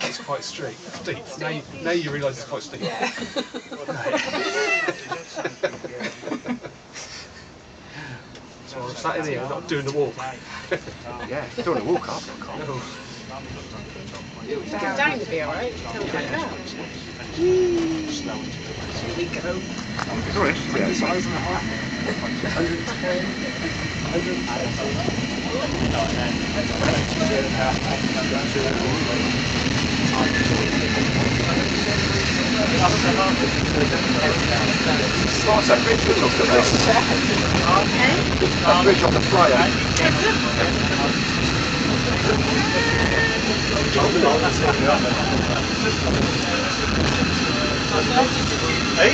It's quite steep. Now you realise it's quite steep. Yeah. So I'm sat in here not doing the walk. Yeah, doing a walk up. No. Down to be alright. Till we get out. Here we go. It's alright, yeah, it's size and a half. 110, 110. What's that bridge we're talking about? That bridge on the flyer. Hey?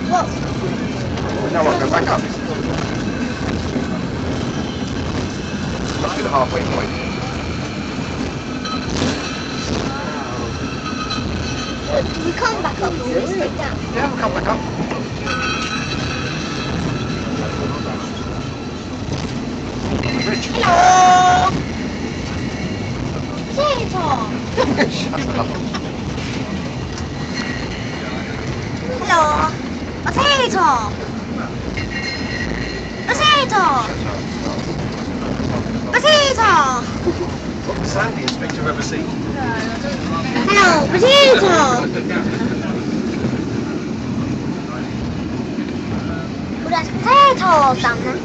What? Now I'll go back up. Must be the halfway point. We can't back up, we will stay down. Yeah, we'll come back up. Bridge. Hello! Potato! Shut up. Hello! Potato! Potato! Potato! What the sandiest picture I've ever seen. Hello, potato! Well, there's potatoes down there.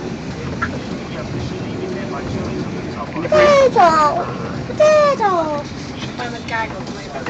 Potato! Potato! I'm a gag on the way back.